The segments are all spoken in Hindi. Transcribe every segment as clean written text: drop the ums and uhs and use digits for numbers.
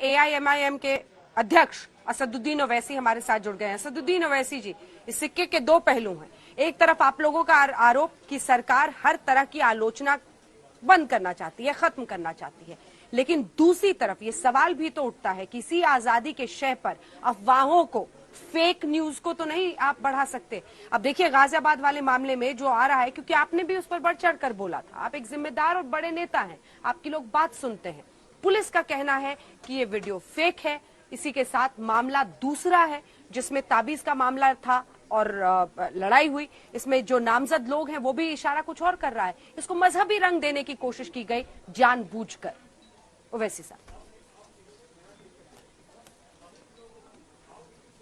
एआईएमआईएम के अध्यक्ष असदुद्दीन ओवैसी हमारे साथ जुड़ गए हैं। असदुद्दीन ओवैसी जी, इस सिक्के के दो पहलू हैं। एक तरफ आप लोगों का आरोप कि सरकार हर तरह की आलोचना बंद करना चाहती है, खत्म करना चाहती है, लेकिन दूसरी तरफ ये सवाल भी तो उठता है कि इसी आजादी के शय पर अफवाहों को, फेक न्यूज को तो नहीं आप बढ़ा सकते। अब देखिए गाजियाबाद वाले मामले में जो आ रहा है, क्योंकि आपने भी उस पर बढ़ चढ़ कर बोला था, आप एक जिम्मेदार और बड़े नेता हैं, आपकी लोग बात सुनते हैं। पुलिस का कहना है कि ये वीडियो फेक है। इसी के साथ मामला दूसरा है जिसमें ताबीज का मामला था और लड़ाई हुई। इसमें जो नामजद लोग हैं वो भी इशारा कुछ और कर रहा है। इसको मजहबी रंग देने की कोशिश की गई जानबूझकर। ओवैसी साहब।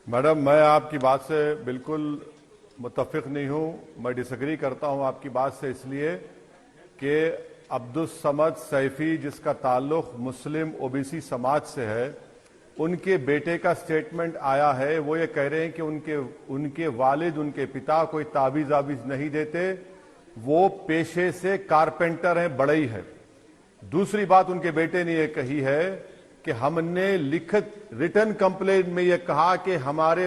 मैडम, मैं आपकी बात से बिल्कुल मुत्तफिक नहीं हूं। मैं डिसएग्री करता हूं आपकी बात से, इसलिए कि अब्दुल समद सैफी, जिसका ताल्लुक मुस्लिम ओबीसी समाज से है, उनके बेटे का स्टेटमेंट आया है। वो ये कह रहे हैं कि उनके वालिद, उनके पिता कोई ताबीज आबीज नहीं देते, वो पेशे से कारपेंटर हैं, बढ़ई है। दूसरी बात उनके बेटे ने ये कही है कि हमने लिखित रिटर्न कंप्लेंट में ये कहा कि हमारे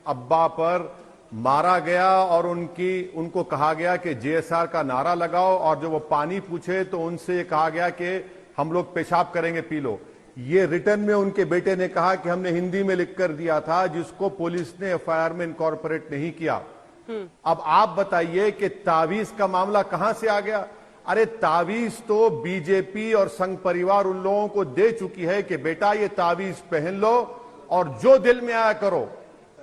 अब्बा पर मारा गया और उनको कहा गया कि जेएसआर का नारा लगाओ, और जब वो पानी पूछे तो उनसे ये कहा गया कि हम लोग पेशाब करेंगे, पी लो। ये रिटर्न में उनके बेटे ने कहा कि हमने हिंदी में लिखकर दिया था, जिसको पुलिस ने एफआईआर में इनकॉर्पोरेट नहीं किया। अब आप बताइए कि तावीज का मामला कहां से आ गया? अरे तावीज तो बीजेपी और संघ परिवार उन लोगों को दे चुकी है कि बेटा ये तावीज पहन लो और जो दिल में आया करो,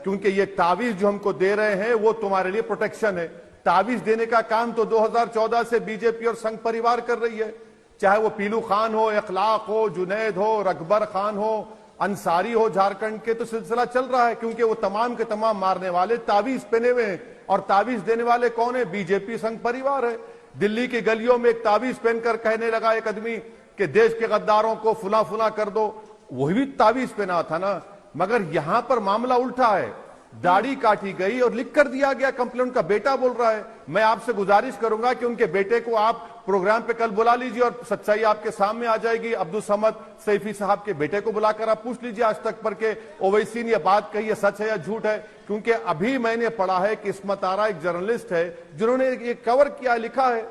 क्योंकि ये तावीज जो हमको दे रहे हैं वो तुम्हारे लिए प्रोटेक्शन है। तावीज देने का काम तो 2014 से बीजेपी और संघ परिवार कर रही है, चाहे वो पीलू खान हो, इखलाक हो, जुनैद हो, रकबर खान हो, अंसारी हो, झारखंड के, तो सिलसिला चल रहा है, क्योंकि वो तमाम के तमाम मारने वाले तावीज पहने हुए हैं। और तावीज देने वाले कौन है? बीजेपी संघ परिवार है। दिल्ली की गलियों में एक तावीज पहनकर कहने लगा एक आदमी कि देश के गद्दारों को फुला फुला कर दो, वही भी तावीज पहना था ना। मगर यहां पर मामला उल्टा है, दाढ़ी काटी गई और लिख कर दिया गया कंप्लेंट का बेटा बोल रहा है। मैं आपसे गुजारिश करूंगा कि उनके बेटे को आप प्रोग्राम पे कल बुला लीजिए और सच्चाई आपके सामने आ जाएगी। अब्दुल समद सैफी साहब के बेटे को बुलाकर आप पूछ लीजिए आज तक पर के ओवैसी ने यह बात कही है, सच है या झूठ है। क्योंकि अभी मैंने पढ़ा है कि इस्मत आरा एक जर्नलिस्ट है जिन्होंने ये कवर किया, लिखा है।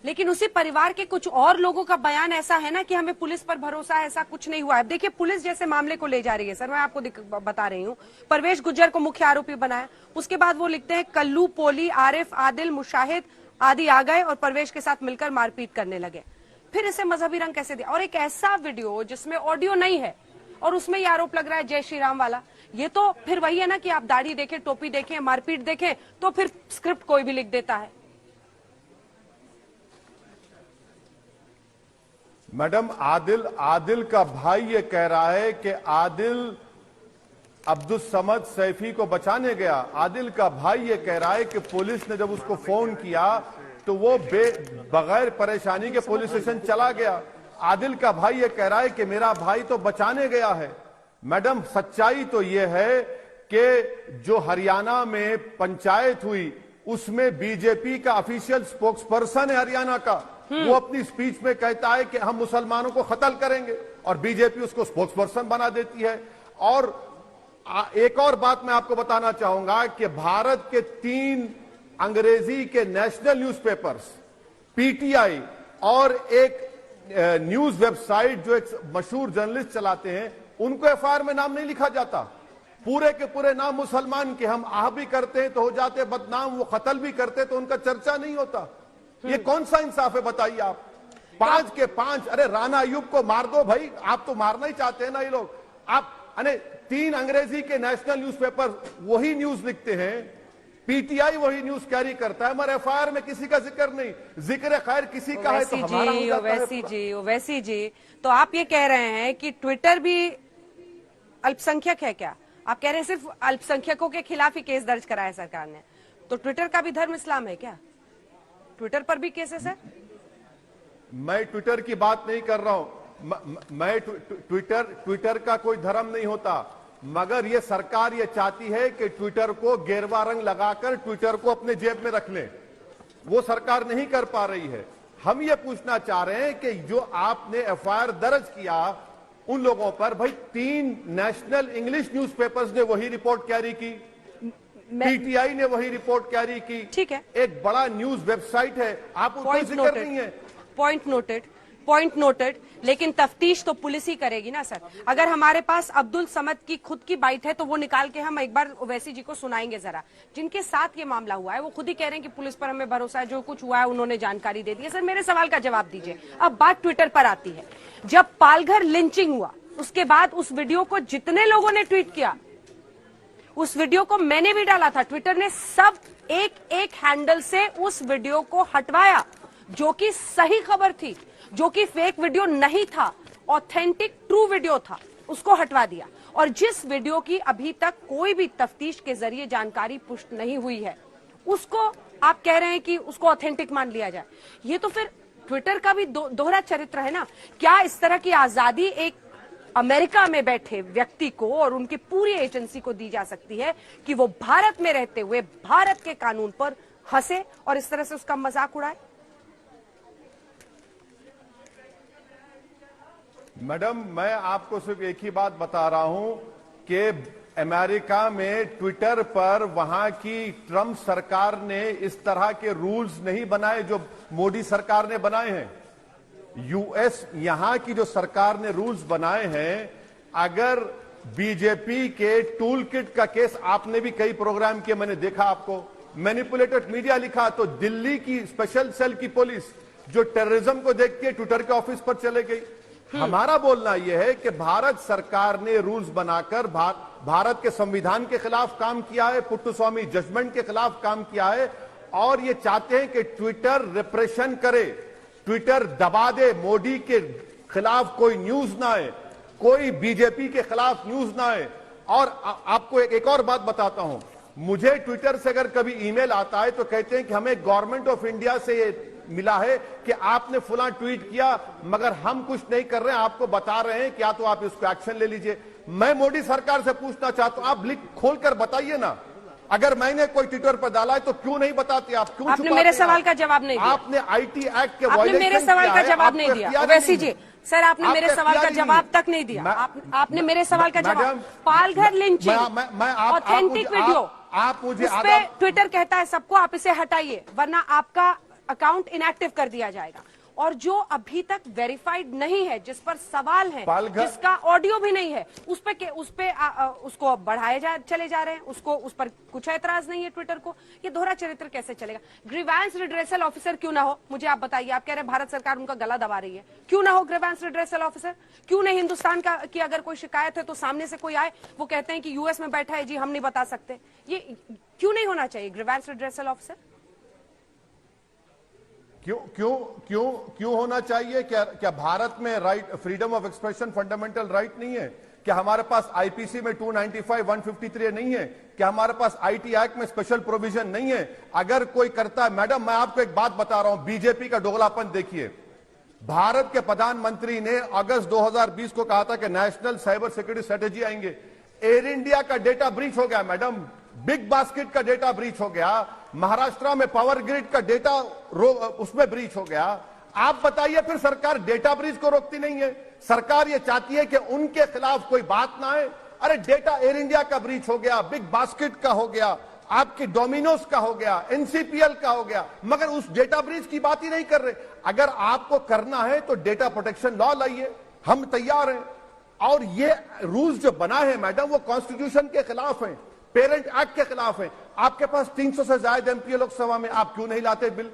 लेकिन उसी परिवार के कुछ और लोगों का बयान ऐसा है ना कि हमें पुलिस पर भरोसा है, ऐसा कुछ नहीं हुआ है। देखिए पुलिस जैसे मामले को ले जा रही है, सर मैं आपको बता रही हूँ, परवेश गुज्जर को मुख्य आरोपी बनाया, उसके बाद वो लिखते हैं कल्लू, पोली, आरिफ, आदिल, मुशाहिद आदि आ गए और परवेश के साथ मिलकर मारपीट करने लगे। फिर इसे मजहबी रंग कैसे दिया? और एक ऐसा वीडियो जिसमें ऑडियो नहीं है और उसमें ये आरोप लग रहा है जय श्री राम वाला। ये तो फिर वही है ना कि आप दाढ़ी देखें, टोपी देखें, मारपीट देखें तो फिर स्क्रिप्ट कोई भी लिख देता है। मैडम, आदिल का भाई ये कह रहा है कि आदिल अब्दुल समद सैफी को बचाने गया। आदिल का भाई ये कह रहा है कि पुलिस ने जब उसको फोन किया तो वो बगैर परेशानी के पुलिस स्टेशन चला गया। आदिल का भाई ये कह रहा है कि मेरा भाई तो बचाने गया है। मैडम, सच्चाई तो ये है कि जो हरियाणा में पंचायत हुई उसमें बीजेपी का ऑफिशियल स्पोक्स पर्सन है हरियाणा का, वो अपनी स्पीच में कहता है कि हम मुसलमानों को कत्ल करेंगे और बीजेपी उसको स्पोक्स पर्सन बना देती है। और एक और बात मैं आपको बताना चाहूंगा कि भारत के 3 अंग्रेजी के नेशनल न्यूज़पेपर्स, पीटीआई और एक न्यूज वेबसाइट जो एक मशहूर जर्नलिस्ट चलाते हैं, उनको एफआईआर में नाम नहीं लिखा जाता। पूरे के पूरे नाम मुसलमान के, हम आह भी करते हैं तो हो जाते बदनाम, वो कत्ल भी करते तो उनका चर्चा नहीं होता। ये कौन सा इंसाफ है बताइए आप? 5 के 5, अरे राना अयूब को मार दो भाई, आप तो मारना ही चाहते हैं ना ये लोग। आप 3 अंग्रेजी के नेशनल न्यूज़पेपर वही न्यूज लिखते हैं, पीटीआई वही न्यूज कैरी करता है, मगर एफआईआर में किसी का जिक्र नहीं। जिक्र खैर किसी का है तो हमारा हो जाता है। ओवैसी जी, तो आप ये कह रहे हैं कि ट्विटर भी अल्पसंख्यक है क्या? आप कह रहे हैं सिर्फ अल्पसंख्यकों के खिलाफ ही केस दर्ज कराया सरकार ने, तो ट्विटर का भी धर्म इस्लाम है क्या? ट्विटर पर भी केस है सर? मैं ट्विटर की बात नहीं कर रहा हूं। मैं ट्विटर का कोई धर्म नहीं होता, मगर ये सरकार ये चाहती है कि ट्विटर को गेरवा रंग लगाकर ट्विटर को अपने जेब में रख ले। वो सरकार नहीं कर पा रही है। हम ये पूछना चाह रहे हैं कि जो आपने एफआईआर दर्ज किया उन लोगों पर। भाई 3 नेशनल इंग्लिश न्यूज़पेपर्स ने वही रिपोर्ट कैरी की, पीटीआई ने वही रिपोर्ट कैरी की, ठीक है, एक बड़ा न्यूज वेबसाइट है, आप उसको जिक्र नहीं है। पॉइंट नोटेड, लेकिन तफ्तीश तो पुलिस ही करेगी ना सर। अगर हमारे पास अब्दुल समद की खुद की बाइट है तो वो निकाल के हम एक बार ओवैसी जी को सुनाएंगे जरा। जिनके साथ ये मामला हुआ है वो खुद ही कह रहे हैं कि पुलिस पर हमें भरोसा है, जो कुछ हुआ है उन्होंने जानकारी दे दी है। सर मेरे सवाल का जवाब दीजिए। अब बात ट्विटर पर आती है। जब पालघर लिंचिंग हुआ उसके बाद उस वीडियो को जितने लोगों ने ट्वीट किया, उस वीडियो को मैंने भी डाला था, ट्विटर ने सब एक एक हैंडल से उस वीडियो को हटवाया, जो कि सही खबर थी, जो कि फेक वीडियो नहीं था, ऑथेंटिक ट्रू वीडियो था, उसको हटवा दिया। और जिस वीडियो की अभी तक कोई भी तफ्तीश के जरिए जानकारी पुष्ट नहीं हुई है, उसको आप कह रहे हैं कि उसको ऑथेंटिक मान लिया जाए। ये तो फिर ट्विटर का भी दोहरा चरित्र है ना। क्या इस तरह की आजादी एक अमेरिका में बैठे व्यक्ति को और उनकी पूरी एजेंसी को दी जा सकती है कि वो भारत में रहते हुए भारत के कानून पर हंसे और इस तरह से उसका मजाक उड़ाए? मैडम, मैं आपको सिर्फ एक ही बात बता रहा हूं कि अमेरिका में ट्विटर पर वहां की ट्रंप सरकार ने इस तरह के रूल्स नहीं बनाए जो मोदी सरकार ने बनाए हैं। यूएस यहां की जो सरकार ने रूल्स बनाए हैं, अगर बीजेपी के टूल किट का केस आपने भी कई प्रोग्राम किए, मैंने देखा आपको, मैनिपुलेटेड मीडिया लिखा, तो दिल्ली की स्पेशल सेल की पुलिस जो टेररिज्म को देखती है ट्विटर के ऑफिस पर चले गई। हमारा बोलना यह है कि भारत सरकार ने रूल्स बनाकर भारत के संविधान के खिलाफ काम किया है, पुट्टुस्वामी जजमेंट के खिलाफ काम किया है, और ये चाहते हैं कि ट्विटर रिप्रेशन करे, ट्विटर दबा दे, मोदी के खिलाफ कोई न्यूज ना आए, कोई बीजेपी के खिलाफ न्यूज ना आए। और आपको एक और बात बताता हूं, मुझे ट्विटर से अगर कभी ईमेल आता है तो कहते हैं कि हमें गवर्नमेंट ऑफ इंडिया से ये मिला है कि आपने फुला ट्वीट किया, मगर हम कुछ नहीं कर रहे हैं, आपको बता रहे हैं कि या तो आप इसको एक्शन ले लीजिए। मैं मोदी सरकार से पूछना चाहता हूं, आप लिख खोलकर बताइए ना, अगर मैंने कोई ट्विटर पर डाला है तो क्यों नहीं बताते आप? क्यों आपने मेरे सवाल का जवाब नहीं दिया। आपने आईटी एक्ट के आपने मेरे सवाल का जवाब नहीं दिया ओवैसी जी। सर आपने मेरे सवाल का जवाब तक नहीं दिया। आपने मेरे सवाल का जवाब, पालघर लिंचिंग ऑथेंटिक वीडियो, आप मुझे ट्विटर कहता है सबको आप इसे हटाइए वरना आपका अकाउंट इनएक्टिव कर दिया जाएगा। और जो अभी तक वेरीफाइड नहीं है, जिस पर सवाल है, जिसका ऑडियो भी नहीं है, उसको बढ़ाए चले जा रहे हैं, उस पर कुछ ऐतराज नहीं है ट्विटर को। ये दोहरा चरित्र कैसे चलेगा? ग्रीवेंस रिड्रेसल ऑफिसर क्यों ना हो? मुझे आप बताइए। आप कह रहे हैं भारत सरकार उनका गला दबा रही है, क्यों ना हो ग्रीवेंस रिड्रेसल ऑफिसर? क्यों नहीं हिंदुस्तान की अगर कोई शिकायत है तो सामने से कोई आए, वो कहते हैं कि यूएस में बैठा है जी, हम नहीं बता सकते। ये क्यों नहीं होना चाहिए ग्रीवेंस रिड्रेसल ऑफिसर? क्यों होना चाहिए? क्या भारत में right, freedom of expression fundamental right नहीं है? क्या हमारे पास आईपीसी में 295, 153 नहीं है? क्या हमारे पास आईटी एक्ट में स्पेशल प्रोविजन नहीं है? अगर कोई करता है, मैडम मैं आपको एक बात बता रहा हूं, बीजेपी का दोगलापन देखिए। भारत के प्रधानमंत्री ने अगस्त 2020 को कहा था कि नेशनल साइबर सिक्योरिटी स्ट्रेटेजी आएंगे। एयर इंडिया का डेटा ब्रीच हो गया मैडम, बिग बास्केट का डेटा ब्रीच हो गया, महाराष्ट्र में पावर ग्रिड का डेटा उसमें ब्रीच हो गया। आप बताइए फिर सरकार डेटा ब्रीच को रोकती नहीं है? सरकार ये चाहती है कि उनके खिलाफ कोई बात ना आए। अरे डेटा एयर इंडिया का ब्रीच हो गया, बिग बास्केट का हो गया, आपकी डोमिनोज का हो गया, एनसीपीएल का हो गया, मगर उस डेटा ब्रीच की बात ही नहीं कर रहे। अगर आपको करना है तो डेटा प्रोटेक्शन लॉ लाइए, हम तैयार हैं। और ये रूल्स जो बना है मैडम, वो कॉन्स्टिट्यूशन के खिलाफ है, पेरेंट एक्ट के खिलाफ है। आपके पास 300 से ज्यादा एमपी लोकसभा में, आप क्यों नहीं लाते बिल?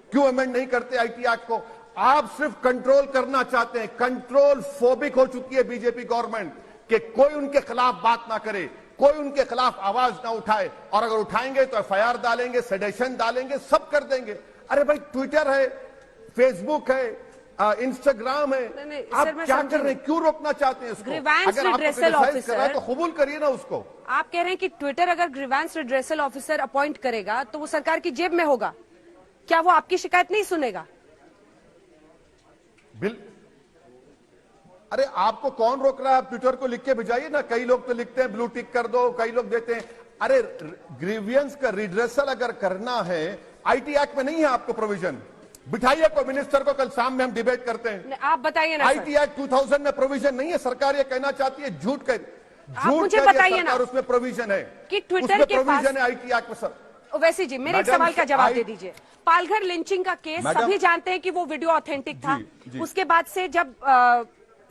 क्यों अमेंड नहीं करते आईटी एक्ट को? आप सिर्फ कंट्रोल करना चाहते हैं। कंट्रोल फोबिक हो चुकी है बीजेपी गवर्नमेंट कि कोई उनके खिलाफ बात ना करे, कोई उनके खिलाफ आवाज ना उठाए, और अगर उठाएंगे तो एफआईआर डालेंगे, सेडेशन डालेंगे, सब कर देंगे। अरे भाई ट्विटर है, फेसबुक है, इंस्टाग्राम है, आप क्या कर रहे हैं? क्यों रोकना चाहते हैं इसको? अगर आप क्रिटिसाइज कर रहे हैं तो कबूल करिए ना उसको। आप कह रहे हैं कि ट्विटर अगर ग्रीवेंस रिड्रेसल ऑफिसर अपॉइंट करेगा तो वो सरकार की जेब में होगा, क्या वो आपकी शिकायत नहीं सुनेगा? अरे आपको कौन रोक रहा है? आप ट्विटर को लिख के भेजाइए ना। कई लोग तो लिखते हैं ब्लू टिक कर दो, कई लोग देते हैं। अरे ग्रीवियंस का रिड्रेसल अगर करना है, आईटी एक्ट में नहीं है आपको प्रोविजन। बिठाइए कोई मिनिस्टर को, कल शाम में हम डिबेट करते हैं। आप बताइए ना आईटी एक्ट 2000 में प्रोविजन नहीं है, सरकार ये कहना चाहती है, झूठ मुझे बताइए ना उसमें प्रोविजन है कि ट्विटर के प्रोविजन है आईटी एक्ट में। सर ओवैसी जी, मेरे एक सवाल का जवाब दे दीजिए। पालघर लिंचिंग का केस सभी जानते हैं कि वो वीडियो ऑथेंटिक था। उसके बाद से जब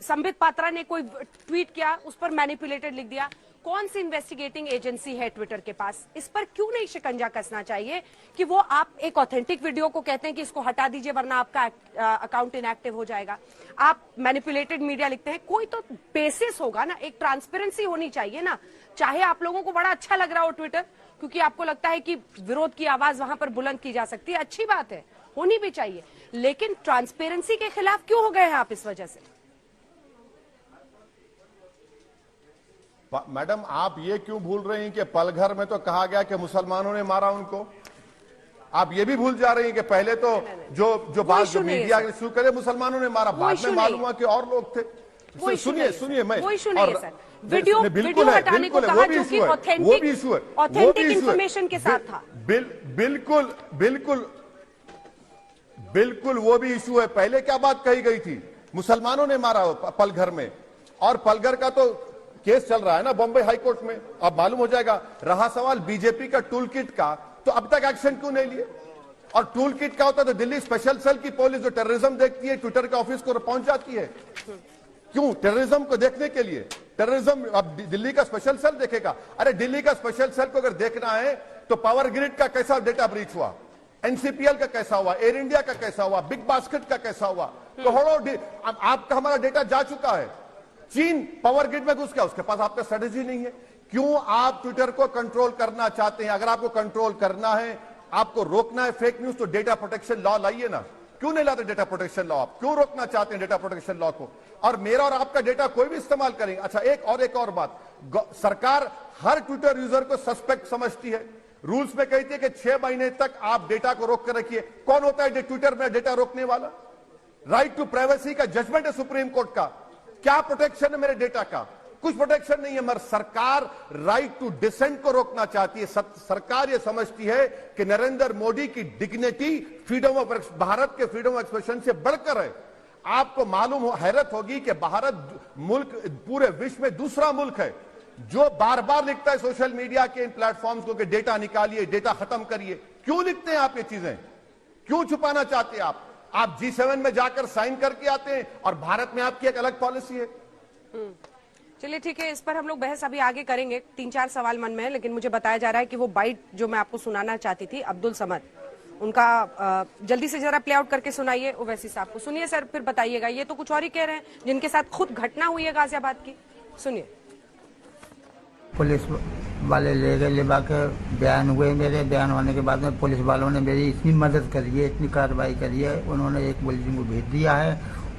संबित पात्रा ने कोई ट्वीट किया, उस पर मैनिपुलेटेड लिख दिया। कौन सी इन्वेस्टिगेटिंग एजेंसी है ट्विटर के पास? इस पर क्यों नहीं शिकंजा कसना चाहिए कि वो आप एक ऑथेंटिक वीडियो को कहते हैं कि इसको हटा दीजिए वरना आपका अकाउंट इनएक्टिव हो जाएगा, आप मैनिपुलेटेड मीडिया लिखते हैं। कोई तो बेसिस होगा ना, एक ट्रांसपेरेंसी होनी चाहिए ना। चाहे आप लोगों को बड़ा अच्छा लग रहा हो ट्विटर, क्योंकि आपको लगता है कि विरोध की आवाज वहां पर बुलंद की जा सकती है, अच्छी बात है, होनी भी चाहिए, लेकिन ट्रांसपेरेंसी के खिलाफ क्यों हो गए हैं आप इस वजह से? मैडम, आप ये क्यों भूल रही हैं कि पलघर में तो कहा गया कि मुसलमानों ने मारा उनको? आप ये भी भूल जा रही हैं कि पहले तो जो बात जो मीडिया इशू करे मुसलमानों ने मारा, बाद में मालूम हुआ कि और लोग थे। सुनिए मैं वीडियो हटाने को कहा जो कि ऑथेंटिक इंफॉर्मेशन के साथ था। बिल्कुल वो भी इशू है। पहले क्या बात कही गई थी? मुसलमानों ने मारा पलघर में, और पलघर का तो केस चल रहा है ना बॉम्बे हाई कोर्ट में, अब मालूम हो जाएगा। रहा सवाल बीजेपी का टूल किट का, तो अब तक एक्शन क्यों नहीं लिए? और टूल किट का होता तो दिल्ली स्पेशल सेल की पुलिस जो टेररिज्म देखती है ट्विटर के ऑफिस को पहुंच जाती है। क्यों? टेररिज्म को देखने के लिए। टेररिज्म अब दिल्ली का स्पेशल सेल देखेगा? अरे दिल्ली का स्पेशल सेल को अगर देखना है तो पावर ग्रिड का कैसा डेटा ब्रीच हुआ, एनसीपीएल का कैसा हुआ, एयर इंडिया का कैसा हुआ, बिग बास्केट का कैसा हुआ, करोड़ों आपका हमारा डेटा जा चुका है। चीन पावर ग्रिड में घुस गया, उसके पास आपका स्ट्रेटेजी नहीं है। क्यों आप ट्विटर को कंट्रोल करना चाहते हैं? अगर आपको कंट्रोल करना है, आपको रोकना है फेक न्यूज, तो डेटा प्रोटेक्शन लॉ लाइए ना। क्यों नहीं लाते डेटा प्रोटेक्शन लॉ? आप क्यों रोकना चाहते हैं डेटा प्रोटेक्शन लॉ को? और मेरा और आपका डेटा कोई भी इस्तेमाल करेंगे। अच्छा, एक और बात, सरकार हर ट्विटर यूजर को सस्पेक्ट समझती है। रूल्स में कहती है कि 6 महीने तक आप डेटा को रोक कर रखिए। कौन होता है ट्विटर में डेटा रोकने वाला? राइट टू प्राइवेसी का जजमेंट है सुप्रीम कोर्ट का। क्या प्रोटेक्शन है मेरे डेटा का? कुछ प्रोटेक्शन नहीं है। मगर सरकार राइट टू डिसेंट को रोकना चाहती है। सरकार यह समझती है कि नरेंद्र मोदी की डिग्निटी फ्रीडम ऑफ भारत के फ्रीडम ऑफ एक्सप्रेशन से बढ़कर है। आपको मालूम हो, हैरत होगी कि भारत मुल्क पूरे विश्व में दूसरा मुल्क है जो बार बार लिखता है सोशल मीडिया के इन प्लेटफॉर्म्स को कि डेटा निकालिए, डेटा खत्म करिए। क्यों लिखते हैं आप ये चीजें? क्यों छुपाना चाहते हैं आप G7 में जाकर साइन करके आते हैं और भारत में आपकी एक अलग पॉलिसी है। चलिए ठीक है, इस पर हम लोग बहस अभी आगे करेंगे। 3-4 सवाल मन में है, लेकिन मुझे बताया जा रहा है कि वो बाइट जो मैं आपको सुनाना चाहती थी अब्दुल समद, उनका जल्दी से जरा प्ले आउट करके सुनाइए ओवैसी साहब को। सुनिए सर, फिर बताइएगा। ये तो कुछ और ही कह रहे हैं जिनके साथ खुद घटना हुई है गाजियाबाद की। सुनिए। पुलिस वाले ले गए, ले के बयान हुए। मेरे बयान होने के बाद में पुलिस वालों ने मेरी इतनी मदद करी है, इतनी कार्रवाई करी है। उन्होंने एक मुलजिम को भेज दिया है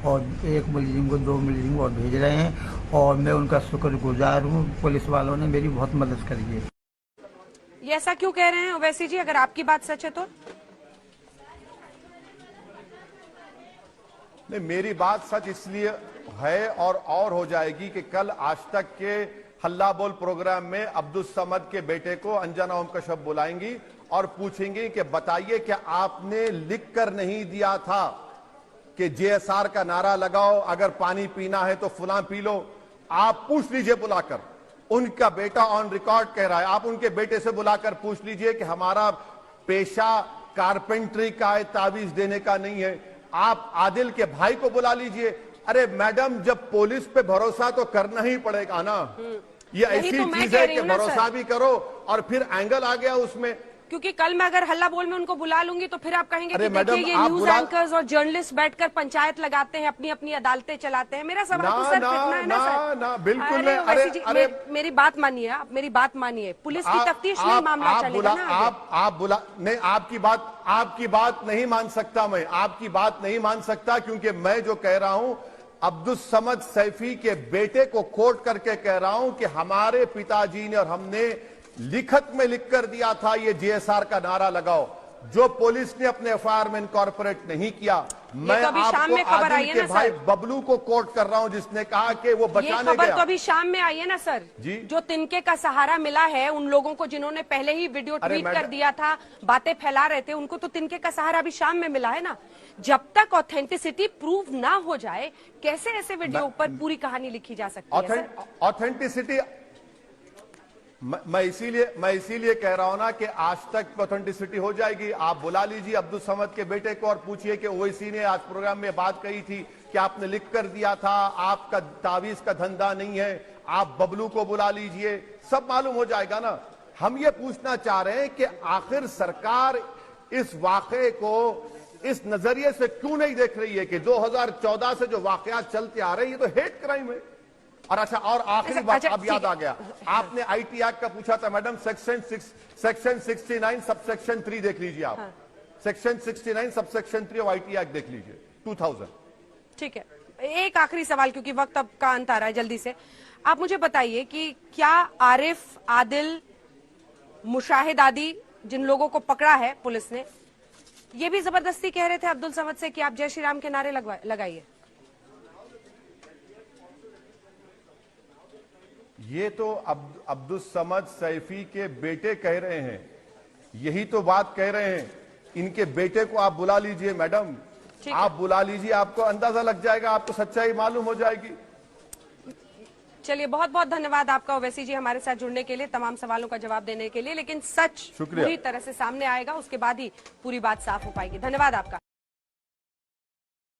और एक मुलजिम को 2 मुलजिम और भेज रहे हैं, और मैं उनका शुक्रगुजार हूँ। पुलिस वालों ने मेरी बहुत मदद करी है। ये ऐसा क्यों कह रहे हैं ओवैसी जी, अगर आपकी बात सच है तो? नहीं, मेरी बात सच इसलिए है और हो जाएगी कि कल आज तक के हल्ला बोल प्रोग्राम में अब्दुल समद के बेटे को अंजना ओम कश्यप बुलाएंगी और पूछेंगी कि बताइए क्या आपने लिख कर नहीं दिया था कि JSR का नारा लगाओ, अगर पानी पीना है तो फुला पी लो। आप पूछ लीजिए बुलाकर, उनका बेटा ऑन रिकॉर्ड कह रहा है, आप उनके बेटे से बुलाकर पूछ लीजिए कि हमारा पेशा कारपेंट्री का है, तावीज देने का नहीं है। आप आदिल के भाई को बुला लीजिए। अरे मैडम, जब पुलिस पे भरोसा तो करना ही पड़ेगा ना। ये ऐसी चीज है कि भरोसा भी करो और फिर एंगल आ गया उसमें। क्योंकि कल मैं अगर हल्ला बोल में उनको बुला लूंगी तो फिर आप कहेंगे कि देखिए ये न्यूज एंकर्स और जर्नलिस्ट बैठकर पंचायत लगाते हैं, अपनी अपनी अदालतें चलाते हैं। मेरा सवाल तो सर फिरना है ना सर। बिल्कुल। अरे मेरी बात मानिए, आप मेरी बात मानिए। पुलिस की तफ्तीश में मामला चलेगा ना। आप बुला नहीं, आपकी बात नहीं मान सकता मैं, आपकी बात नहीं मान सकता, क्योंकि मैं जो कह रहा हूं अब्दुल समद सैफी के बेटे को कोट करके कह रहा हूं कि हमारे पिताजी ने और हमने लिखत में लिखकर दिया था ये JSR का नारा लगाओ, जो पुलिस ने अपने FIR में इनकॉर्पोरेट नहीं किया। मैं तो अभी शाम में खबर आई आदिल है के ना भाई सर, बबलू को कोट कर रहा हूं जिसने कहा कि वो ये बचाने खबर गया। तो अभी शाम में आई है ना सर, जी। जो तिनके का सहारा मिला है उन लोगों को जिन्होंने पहले ही वीडियो अरे ट्वीट कर मैडम- दिया था, बातें फैला रहे थे, उनको तो तिनके का सहारा अभी शाम में मिला है ना। जब तक ऑथेंटिसिटी प्रूव ना हो जाए कैसे ऐसे वीडियो पर पूरी कहानी लिखी जा सकती है सर? ऑथेंटिसिटी मैं इसीलिए कह रहा हूं ना कि आज तक ऑथेंटिसिटी हो जाएगी। आप बुला लीजिए अब्दुल समद के बेटे को और पूछिए कि ओवैसी ने आज प्रोग्राम में बात कही थी कि आपने लिख कर दिया था, आपका तावीज का धंधा नहीं है। आप बबलू को बुला लीजिए, सब मालूम हो जाएगा ना। हम ये पूछना चाह रहे हैं कि आखिर सरकार इस वाकये को इस नजरिए से क्यों नहीं देख रही है कि 2014 से जो वाकयात चलते आ रहे हैं ये तो हेट क्राइम है। और अच्छा, और आखिरी बात अच्छा, अब याद आ गया, आपने आईटी एक्ट का पूछा था मैडम, सेक्शन 69 सबसेक्शन 3 देख लीजिए आप। Section 69 subsection 3 of IT act देख लीजिए 2000। ठीक है, एक आखिरी सवाल क्योंकि वक्त अब का अंत आ रहा है, जल्दी से आप मुझे बताइए कि क्या आरिफ, आदिल, मुशाहिद आदि जिन लोगों को पकड़ा है पुलिस ने, ये भी जबरदस्ती कह रहे थे अब्दुल समद से कि आप जय श्री राम के नारे लगाइए? ये तो अब्दुल समद सैफी के बेटे कह रहे हैं, यही तो बात कह रहे हैं। इनके बेटे को आप बुला लीजिए मैडम, आप बुला लीजिए, आपको अंदाजा लग जाएगा, आपको सच्चाई मालूम हो जाएगी। चलिए, बहुत बहुत धन्यवाद आपका ओवैसी जी हमारे साथ जुड़ने के लिए, तमाम सवालों का जवाब देने के लिए। लेकिन सच शुक्रिया। पूरी तरह से सामने आएगा, उसके बाद ही पूरी बात साफ हो पाएगी। धन्यवाद आपका।